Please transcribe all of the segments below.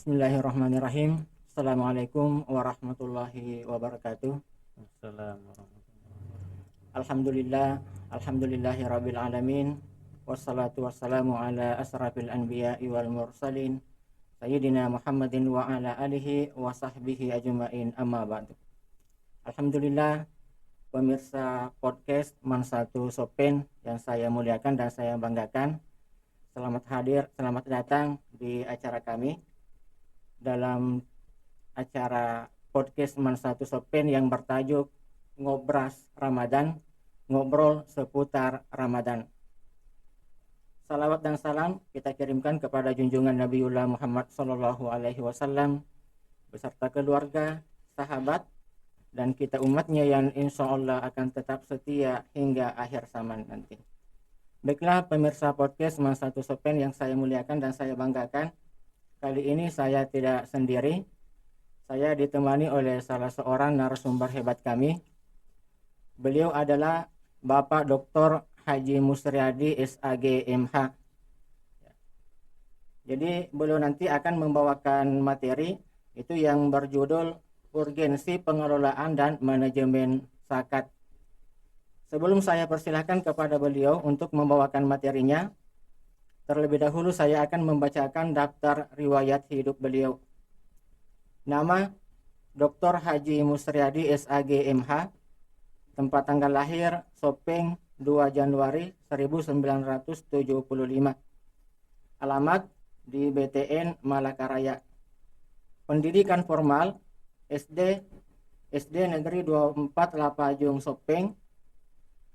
Bismillahirrahmanirrahim. Assalamualaikum warahmatullahi wabarakatuh. Alhamdulillah, alhamdulillahirabbil alamin. Wassalatu wassalamu ala asrafil anbiya'i wal mursalin sayyidina Muhammadin wa ala alihi wa sahbihi ajma'in, amma ba'du. Alhamdulillah, pemirsa podcast Man Satu Sopen yang saya muliakan dan saya banggakan. Selamat hadir, selamat datang di acara kami. Dalam acara podcast Man Satu Sopen yang bertajuk Ngobras Ramadan, ngobrol seputar Ramadan. Salawat dan salam kita kirimkan kepada junjungan Nabiullah Muhammad Sallallahu Alaihi Wasallam beserta keluarga, sahabat, dan kita umatnya yang insya Allah akan tetap setia hingga akhir zaman nanti. Baiklah pemirsa podcast Man Satu Sopen yang saya muliakan dan saya banggakan. Kali ini saya tidak sendiri. Saya ditemani oleh salah seorang narasumber hebat kami. Beliau adalah Bapak Dr. Haji Musriadi SAG MH. Jadi beliau nanti akan membawakan materi itu yang berjudul Urgensi Pengelolaan dan Manajemen Zakat. Sebelum saya persilahkan kepada beliau untuk membawakan materinya, terlebih dahulu saya akan membacakan daftar riwayat hidup beliau. Nama Dr. Haji Musriadi SAG MH, tempat tanggal lahir Sopeng 2 Januari 1975, alamat di BTN Malakaraya, pendidikan formal SD Negeri 24 Lapajung Sopeng,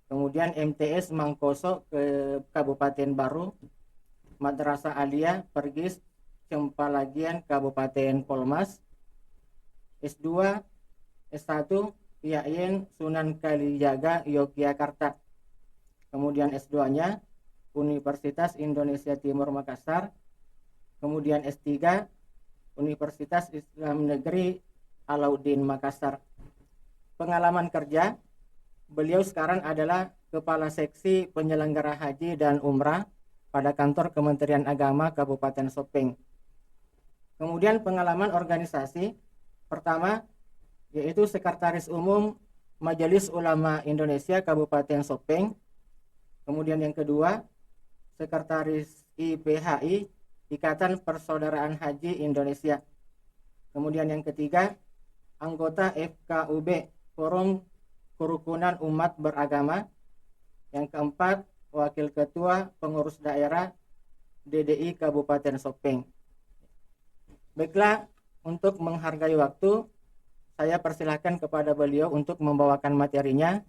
kemudian MTS Mangkoso ke Kabupaten Baru, Madrasah Aliyah Pergis Cempalagian Kabupaten Polmas, S2 S1 IAIN Sunan Kalijaga Yogyakarta, kemudian S2-nya Universitas Indonesia Timur Makassar, kemudian S3 Universitas Islam Negeri Alauddin Makassar. Pengalaman kerja, beliau sekarang adalah Kepala Seksi Penyelenggara Haji dan Umrah pada kantor Kementerian Agama Kabupaten Sopeng. Kemudian pengalaman organisasi, pertama yaitu Sekretaris Umum Majelis Ulama Indonesia Kabupaten Sopeng. Kemudian yang kedua, Sekretaris IPHI Ikatan Persaudaraan Haji Indonesia. Kemudian yang ketiga, anggota FKUB Forum Kerukunan Umat Beragama. Yang keempat, Wakil Ketua Pengurus Daerah DDI Kabupaten Sopeng. Baiklah, untuk menghargai waktu, saya persilahkan kepada beliau untuk membawakan materinya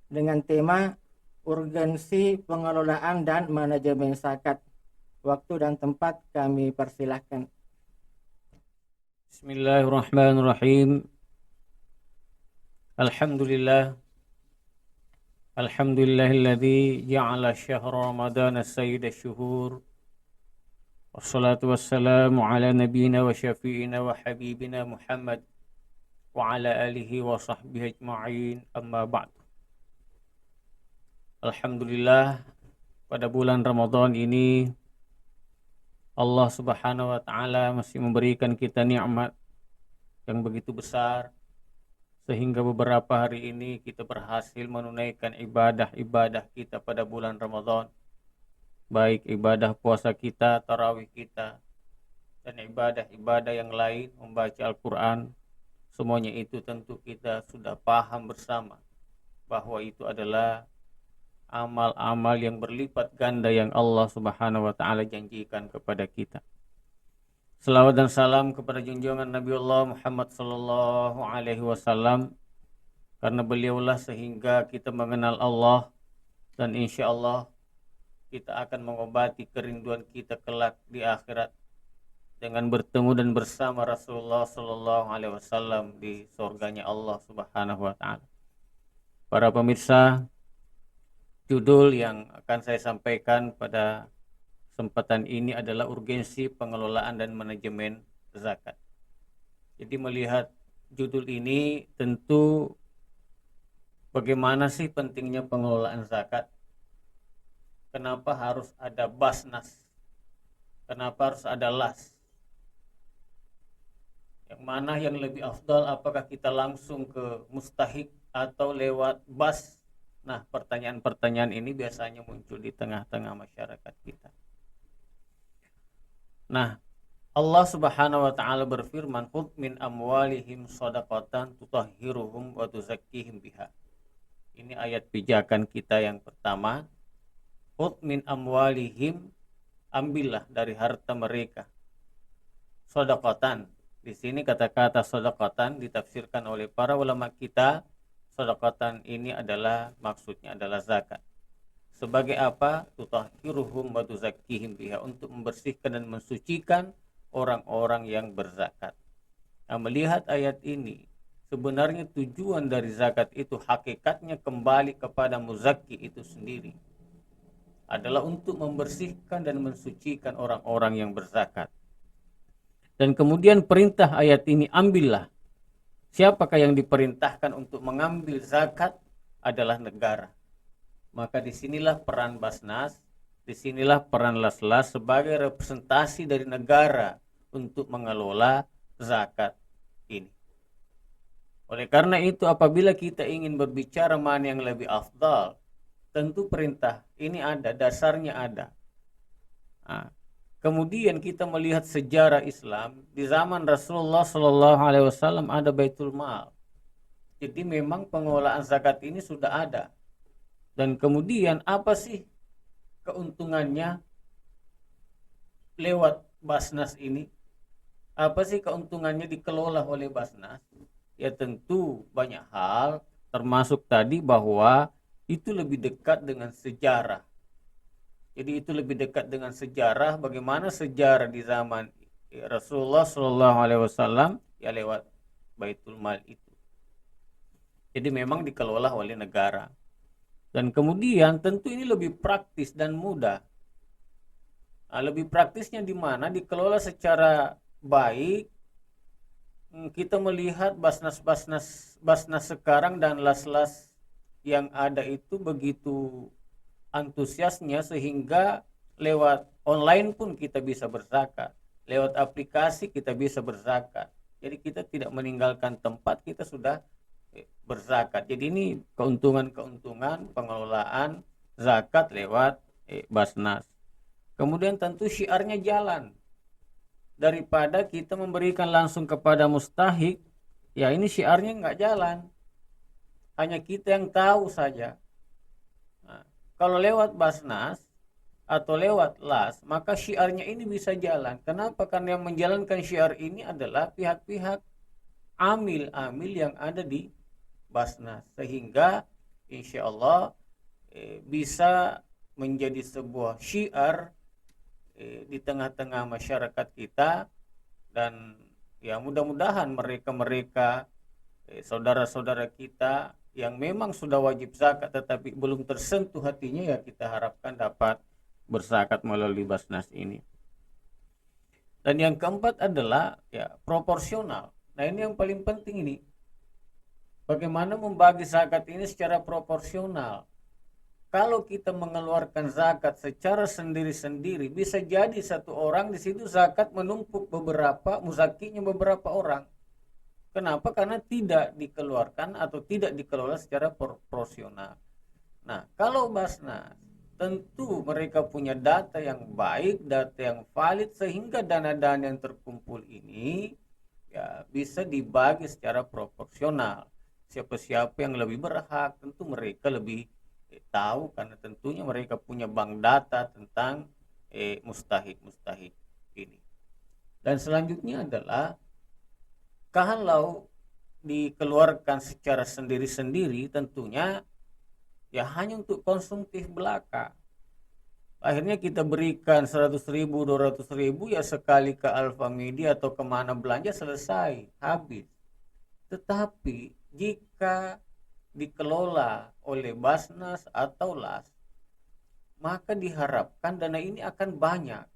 dengan tema Urgensi Pengelolaan dan Manajemen Zakat. Waktu dan tempat kami persilahkan. Bismillahirrahmanirrahim. Alhamdulillah. Alhamdulillahilladzi ja'ala syahra ramadana sayyida syuhur. Wassalatu wassalamu ala nabiyyina wa syafi'ina wa habibina Muhammad wa ala alihi wa sahbihi ajma'in, amma ba'd. Alhamdulillah, pada bulan Ramadan ini Allah Subhanahu wa taala masih memberikan kita nikmat yang begitu besar, sehingga beberapa hari ini kita berhasil menunaikan ibadah-ibadah kita pada bulan Ramadan, baik ibadah puasa kita, tarawih kita, dan ibadah-ibadah yang lain, membaca Al-Quran. Semuanya itu tentu kita sudah paham bersama bahwa itu adalah amal-amal yang berlipat ganda yang Allah Subhanahu wa taala janjikan kepada kita. Salawat dan salam kepada junjungan Nabiullah Muhammad sallallahu alaihi wasallam, karena beliaulah sehingga kita mengenal Allah, dan insya Allah kita akan mengobati kerinduan kita kelak di akhirat dengan bertemu dan bersama Rasulullah sallallahu alaihi wasallam di surganya Allah Subhanahu wa taala. Para pemirsa, judul yang akan saya sampaikan pada kesempatan ini adalah urgensi pengelolaan dan manajemen zakat. Jadi melihat judul ini, tentu bagaimana sih pentingnya pengelolaan zakat? Kenapa harus ada basnas? Kenapa harus ada las? Yang mana yang lebih afdal, apakah kita langsung ke mustahik atau lewat bas? Nah, pertanyaan-pertanyaan ini biasanya muncul di tengah-tengah masyarakat kita. Nah, Allah Subhanahu wa taala berfirman, "Khudh min amwalihim shadaqatan tutahhiruhum wa tuzakkihim biha." Ini ayat pijakan kita yang pertama. Khudh min amwalihim, ambillah dari harta mereka. Shadaqatan. Di sini kata-kata shadaqatan ditafsirkan oleh para ulama kita, shadaqatan ini adalah maksudnya adalah zakat. Sebagai apa? Tutahhiruhum wa tuzakkihim biha, untuk membersihkan dan mensucikan orang-orang yang berzakat. Nah, melihat ayat ini, sebenarnya tujuan dari zakat itu hakikatnya kembali kepada muzakki itu sendiri, adalah untuk membersihkan dan mensucikan orang-orang yang berzakat. Dan kemudian perintah ayat ini, ambillah. Siapakah yang diperintahkan untuk mengambil zakat? Adalah negara. Maka disinilah peran Basnas, disinilah peran Laslas sebagai representasi dari negara untuk mengelola zakat ini. Oleh karena itu, apabila kita ingin berbicara mana yang lebih afdal, tentu perintah ini ada, dasarnya ada. Nah, kemudian kita melihat sejarah Islam di zaman Rasulullah Shallallahu Alaihi Wasallam ada Baitul Mal. Jadi memang pengelolaan zakat ini sudah ada. Dan kemudian apa sih keuntungannya lewat Basnas ini? Apa sih keuntungannya dikelola oleh Basnas? Ya tentu banyak hal, termasuk tadi bahwa itu lebih dekat dengan sejarah. Jadi itu lebih dekat dengan sejarah, bagaimana sejarah di zaman Rasulullah Shallallahu Alaihi Wasallam ya lewat Baitul Mal itu. Jadi memang dikelola oleh negara. Dan kemudian tentu ini lebih praktis dan mudah. Nah, lebih praktisnya di mana? Dikelola secara baik. Kita melihat Basnas sekarang dan las-las yang ada itu begitu antusiasnya, sehingga lewat online pun kita bisa berzakat, lewat aplikasi kita bisa berzakat. Jadi kita tidak meninggalkan tempat, kita sudah berzakat. Jadi ini keuntungan pengelolaan zakat lewat Basnas. Kemudian tentu syiarnya jalan. Daripada kita memberikan langsung kepada mustahik, ya ini syiarnya nggak jalan. Hanya kita yang tahu saja. Nah, kalau lewat Basnas atau lewat LAS, maka syiarnya ini bisa jalan. Kenapa? Karena yang menjalankan syiar ini adalah pihak-pihak amil-amil yang ada di Basnas. Sehingga insya Allah bisa menjadi sebuah syiar di tengah-tengah masyarakat kita. Dan ya mudah-mudahan mereka-mereka saudara-saudara kita yang memang sudah wajib zakat tetapi belum tersentuh hatinya, ya kita harapkan dapat berzakat melalui Basnas ini. Dan yang keempat adalah ya proporsional. Nah ini yang paling penting ini, bagaimana membagi zakat ini secara proporsional. Kalau kita mengeluarkan zakat secara sendiri-sendiri, bisa jadi satu orang di situ zakat menumpuk beberapa, muzakinya beberapa orang. Kenapa? Karena tidak dikeluarkan atau tidak dikelola secara proporsional. Nah, kalau Basnas, tentu mereka punya data yang baik, data yang valid, sehingga dana-dana yang terkumpul ini ya bisa dibagi secara proporsional. Siapa-siapa yang lebih berhak, tentu mereka lebih tahu, karena tentunya mereka punya bank data tentang mustahik ini. Dan selanjutnya adalah kalau dikeluarkan secara sendiri-sendiri, tentunya ya hanya untuk konsumtif belaka. Akhirnya kita berikan 100.000, 200.000 ya sekali ke Alfamidi atau kemana belanja, selesai, habis. Tetapi jika dikelola oleh Basnas atau LAS, maka diharapkan dana ini akan banyak,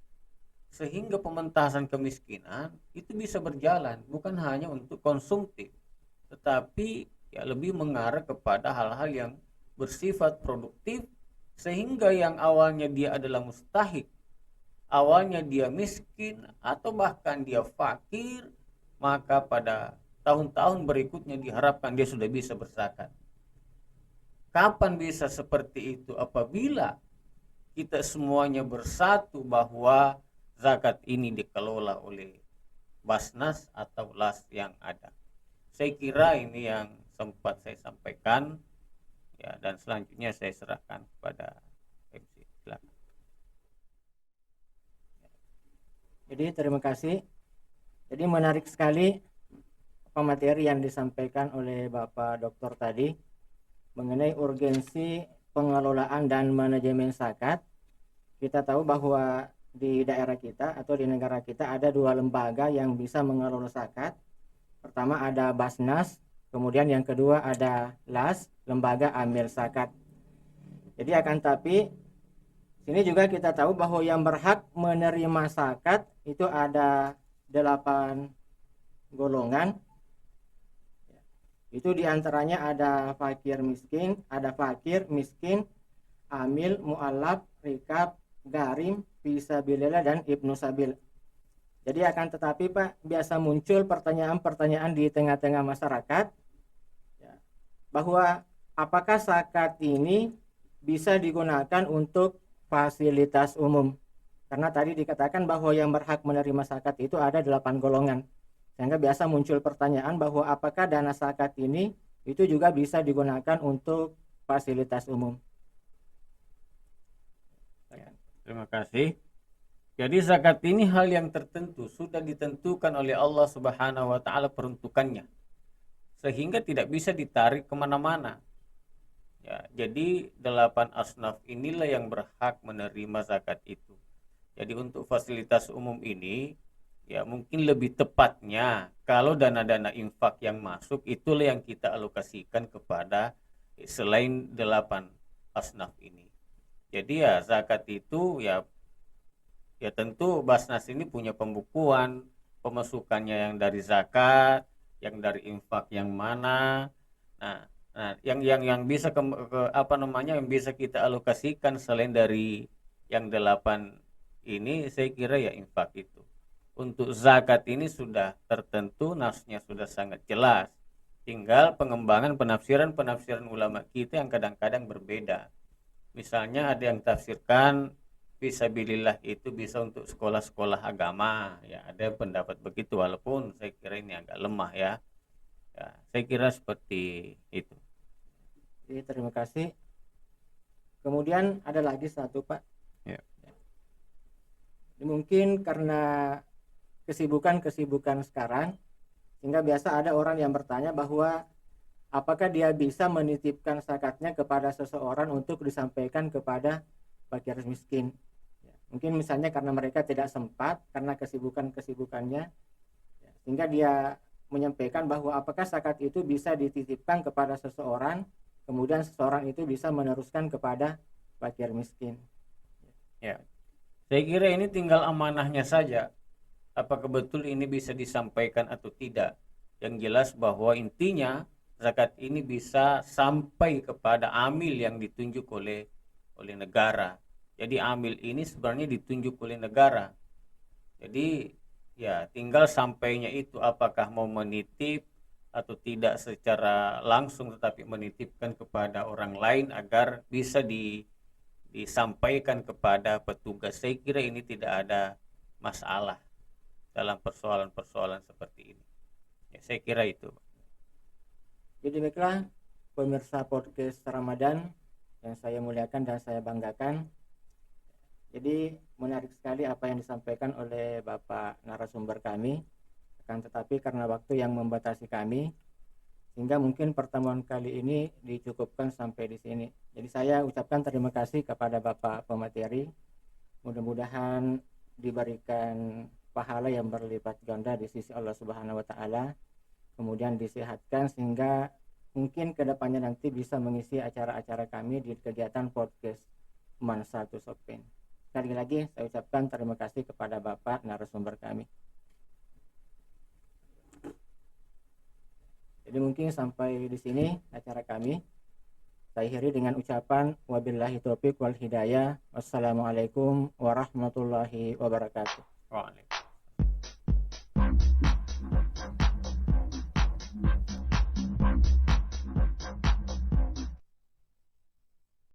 sehingga pementasan kemiskinan itu bisa berjalan, bukan hanya untuk konsumtif, tetapi ya lebih mengarah kepada hal-hal yang bersifat produktif, sehingga yang awalnya dia adalah mustahik, awalnya dia miskin atau bahkan dia fakir, maka pada tahun-tahun berikutnya diharapkan dia sudah bisa berzakat. Kapan bisa seperti itu? Apabila kita semuanya bersatu bahwa zakat ini dikelola oleh Basnas atau LAS yang ada. Saya kira ini yang sempat saya sampaikan, ya, dan selanjutnya saya serahkan kepada MC. Silakan. Jadi terima kasih. Jadi menarik sekali materi yang disampaikan oleh Bapak Dokter tadi mengenai urgensi pengelolaan dan manajemen zakat. Kita tahu bahwa di daerah kita atau di negara kita ada dua lembaga yang bisa mengelola zakat. Pertama ada Basnas, kemudian yang kedua ada LAS, Lembaga Amil Zakat. Jadi akan tapi sini juga kita tahu bahwa yang berhak menerima zakat itu ada 8 golongan. Itu diantaranya ada fakir miskin, amil, mu'alaf, rikab, garim, fisabilillah, dan ibnu sabil. Jadi akan tetapi Pak, biasa muncul pertanyaan-pertanyaan di tengah-tengah masyarakat, ya, bahwa apakah zakat ini bisa digunakan untuk fasilitas umum. Karena tadi dikatakan bahwa yang berhak menerima zakat itu ada 8 golongan. Sehingga biasa muncul pertanyaan bahwa apakah dana zakat ini itu juga bisa digunakan untuk fasilitas umum. Ya, terima kasih. Jadi zakat ini hal yang tertentu, sudah ditentukan oleh Allah Subhanahu wa taala peruntukannya. Sehingga tidak bisa ditarik kemana-mana. Ya, jadi 8 asnaf inilah yang berhak menerima zakat itu. Jadi untuk fasilitas umum ini, ya mungkin lebih tepatnya kalau dana-dana infak yang masuk itulah yang kita alokasikan kepada selain 8 asnaf ini. Jadi ya zakat itu ya tentu Basnas ini punya pembukuan pemasukannya yang dari zakat, yang dari infak yang mana. Nah, yang bisa yang bisa kita alokasikan selain dari yang 8 ini, saya kira ya infak itu. Untuk zakat ini sudah tertentu, nasnya sudah sangat jelas. Tinggal pengembangan penafsiran ulama kita yang kadang-kadang berbeda. Misalnya ada yang tafsirkan fisabilillah itu bisa untuk sekolah-sekolah agama. Ya, ada pendapat begitu walaupun saya kira ini agak lemah ya. Ya, saya kira seperti itu. Jadi, terima kasih. Kemudian ada lagi satu Pak. Ya. Mungkin karena kesibukan sekarang, sehingga biasa ada orang yang bertanya bahwa apakah dia bisa menitipkan zakatnya kepada seseorang untuk disampaikan kepada fakir miskin. Mungkin misalnya karena mereka tidak sempat karena kesibukannya, sehingga dia menyampaikan bahwa apakah zakat itu bisa dititipkan kepada seseorang, kemudian seseorang itu bisa meneruskan kepada fakir miskin. Ya, saya kira ini tinggal amanahnya saja. Apakah betul ini bisa disampaikan atau tidak? Yang jelas bahwa intinya zakat ini bisa sampai kepada amil yang ditunjuk oleh negara. Jadi amil ini sebenarnya ditunjuk oleh negara. Jadi ya tinggal sampainya itu apakah mau menitip atau tidak secara langsung, tetapi menitipkan kepada orang lain agar bisa disampaikan kepada petugas. Saya kira ini tidak ada masalah dalam persoalan-persoalan seperti ini. Ya, saya kira itu. Jadi baiklah pemirsa podcast Ramadan yang saya muliakan dan saya banggakan. Jadi menarik sekali apa yang disampaikan oleh Bapak narasumber kami. Akan tetapi karena waktu yang membatasi kami, sehingga mungkin pertemuan kali ini dicukupkan sampai di sini. Jadi saya ucapkan terima kasih kepada Bapak pemateri. Mudah-mudahan diberikan pahala yang berlipat ganda di sisi Allah Subhanahu wa taala. Kemudian disehatkan sehingga mungkin kedepannya nanti bisa mengisi acara-acara kami di kegiatan podcast Man 1 Sokpen. Sekali lagi saya ucapkan terima kasih kepada Bapak narasumber kami. Jadi mungkin sampai di sini acara kami. Saya akhiri dengan ucapan wabillahi taufiq wal hidayah. Wassalamualaikum warahmatullahi wabarakatuh. Waalaikumsalam.